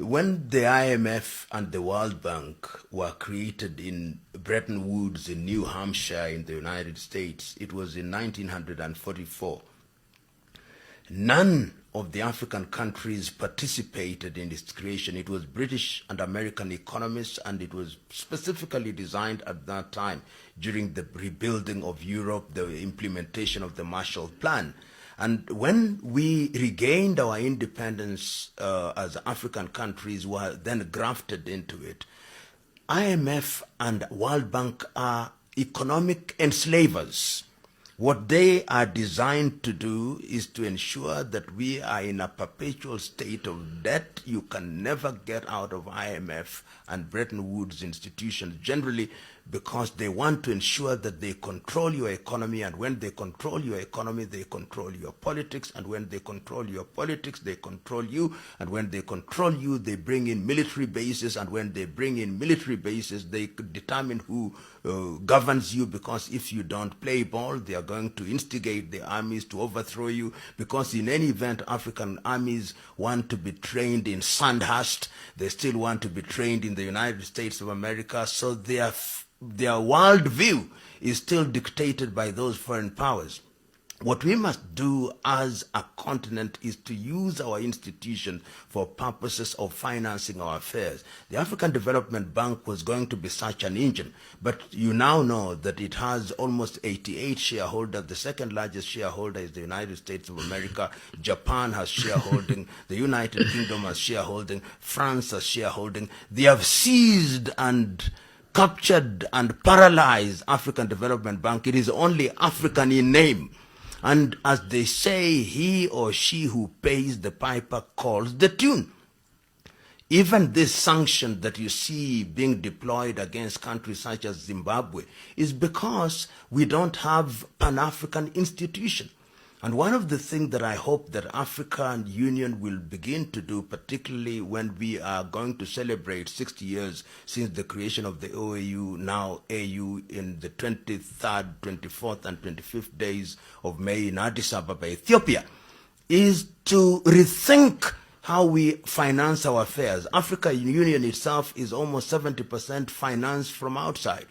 When the IMF and the World Bank were created in Bretton Woods in New Hampshire in the United States, it was in 1944. None of the African countries participated in its creation. It was British and American economists, and it was specifically designed at that time during the rebuilding of Europe, the implementation of the Marshall Plan. And when we regained our independence as African countries, were then grafted into it. IMF and World Bank are economic enslavers. What they are designed to do is to ensure that we are in a perpetual state of debt. You can never get out of IMF and Bretton Woods institutions, generally because they want to ensure that they control your economy, and when they control your economy, they control your politics, and when they control your politics, they control you, and when they control you, they bring in military bases, and when they bring in military bases, they determine who governs you, because if you don't play ball, they are going to instigate the armies to overthrow you, because in any event, African armies want to be trained in Sandhurst, they still want to be trained in the United States of America, so their world view is still dictated by those foreign powers. What we must do as a continent is to use our institutions for purposes of financing our affairs. The African Development Bank was going to be such an engine, but you now know that it has almost 88 shareholders. The second largest shareholder is the United States of America. Japan has shareholding. The United Kingdom has shareholding. France has shareholding. They have seized and captured and paralyzed African Development Bank. It is only African in name. And as they say, he or she who pays the piper calls the tune. Even this sanction that you see being deployed against countries such as Zimbabwe is because we don't have Pan-African institution. And one of the things that I hope that African Union will begin to do, particularly when we are going to celebrate 60 years since the creation of the OAU, now AU, in the 23rd, 24th, and 25th days of May in Addis Ababa, Ethiopia, is to rethink how we finance our affairs. African Union itself is almost 70% financed from outside.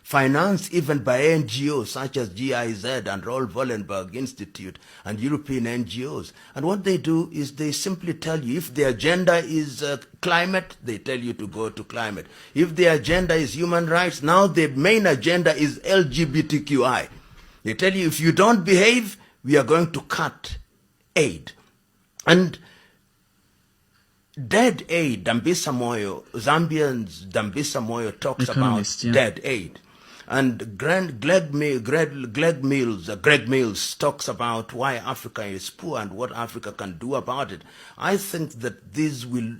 Financed even by NGOs such as GIZ and Raoul Wallenberg Institute and European NGOs. And what they do is they simply tell you, if the agenda is climate, they tell you to go to climate. If the agenda is human rights, now the main agenda is LGBTQI. They tell you, if you don't behave, we are going to cut aid. And dead aid, Dambisa Moyo, Zambians Dambisa Moyo talks about dead aid. And Greg Mills talks about why Africa is poor and what Africa can do about it. I think that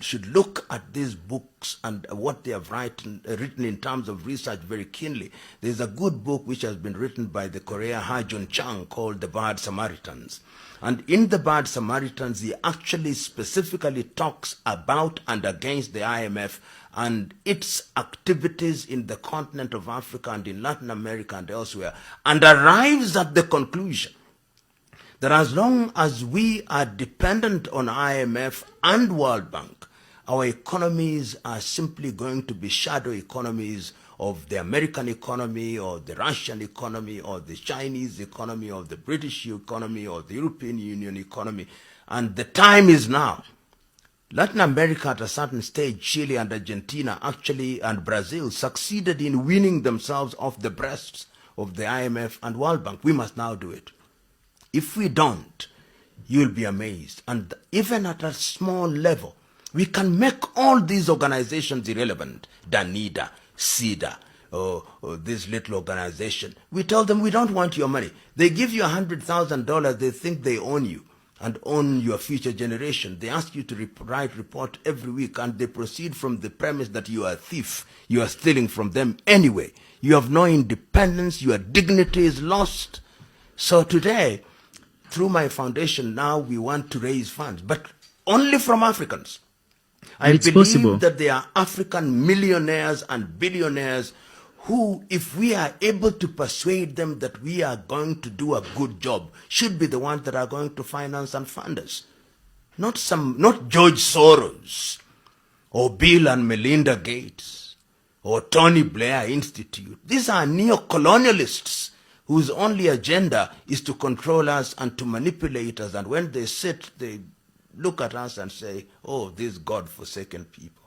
should look at these books and what they have written in terms of research very keenly. There's a good book which has been written by the Korea Ha-Joon Chang called The Bad Samaritans. And in The Bad Samaritans, he actually specifically talks about and against the IMF and its activities in the continent of Africa and in Latin America and elsewhere, and arrives at the conclusion that as long as we are dependent on IMF and World Bank, our economies are simply going to be shadow economies of the American economy or the Russian economy or the Chinese economy or the British economy or the European Union economy. And the time is now. Latin America at a certain stage, Chile and Argentina actually, and Brazil, succeeded in winning themselves off the breasts of the IMF and World Bank. We must now do it. If we don't, you'll be amazed. And even at a small level, we can make all these organizations irrelevant. Danida, SIDA, this little organization. We tell them we don't want your money. They give you $100,000, they think they own you and own your future generation. They ask you to write report every week, and they proceed from the premise that you are a thief. You are stealing from them anyway. You have no independence. Your dignity is lost. So today, through my foundation, now we want to raise funds, but only from Africans. I believe that there are African millionaires and billionaires who, if we are able to persuade them that we are going to do a good job, should be the ones that are going to finance and fund us. Not George Soros or Bill and Melinda Gates, or Tony Blair Institute. These are neo-colonialists whose only agenda is to control us and to manipulate us. And when they sit, they look at us and say, oh, these God-forsaken people.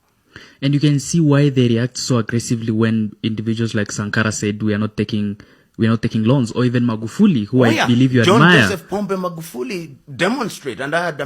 And you can see why they react so aggressively when individuals like Sankara said, we are not taking loans, or even Magufuli, who I believe you John admire. Joseph Pombe Magufuli demonstrated, and I had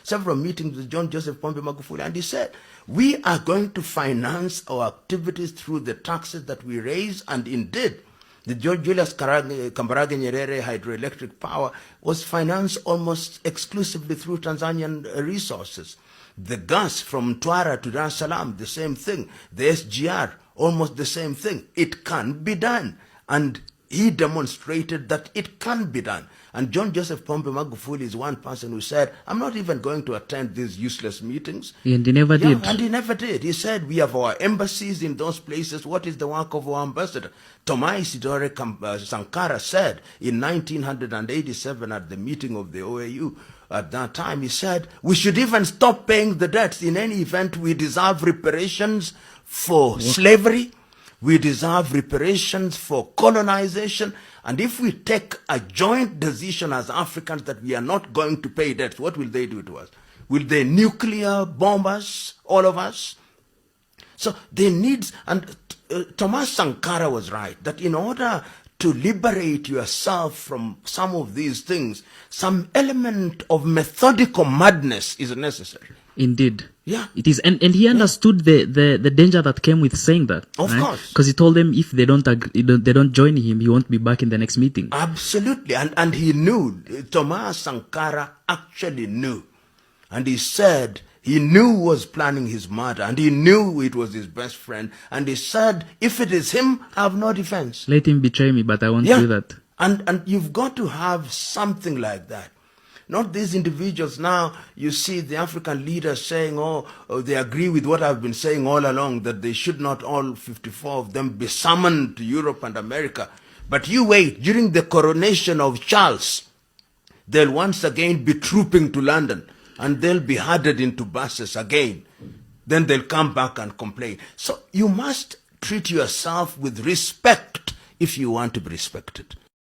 several meetings with John Joseph Pombe Magufuli, and he said, we are going to finance our activities through the taxes that we raise, and indeed, the Julius Kambarage Nyerere hydroelectric power was financed almost exclusively through Tanzanian resources. The gas from Mtwara to Dar es Salaam, the same thing. The SGR, almost the same thing. It can be done. And he demonstrated that it can be done. And John Joseph Pombe Magufuli is one person who said, I'm not even going to attend these useless meetings. And he never did. And he never did. He said, we have our embassies in those places. What is the work of our ambassador? Tomai Isidore Sankara said in 1987 at the meeting of the OAU, at that time, he said, we should even stop paying the debts. In any event, we deserve reparations for slavery. We deserve reparations for colonization. And if we take a joint decision as Africans that we are not going to pay debts, what will they do to us? Will they nuclear bomb us, all of us? So they need, and Thomas Sankara was right, that in order to liberate yourself from some of these things, some element of methodical madness is necessary. Indeed. Yeah. It is. And he understood the danger that came with saying that. Of course. Because he told them if they don't agree, they don't join him, he won't be back in the next meeting. Absolutely. And he knew, Thomas Sankara actually knew. And he said, he knew who was planning his murder, and he knew it was his best friend. And he said, if it is him, I have no defense. Let him betray me, but I won't do that. And you've got to have something like that. Not these individuals. Now you see the African leaders saying, oh, they agree with what I've been saying all along, that they should not, all 54 of them, be summoned to Europe and America. But you wait, during the coronation of Charles, they'll once again be trooping to London, and they'll be herded into buses again. Then they'll come back and complain. So you must treat yourself with respect if you want to be respected.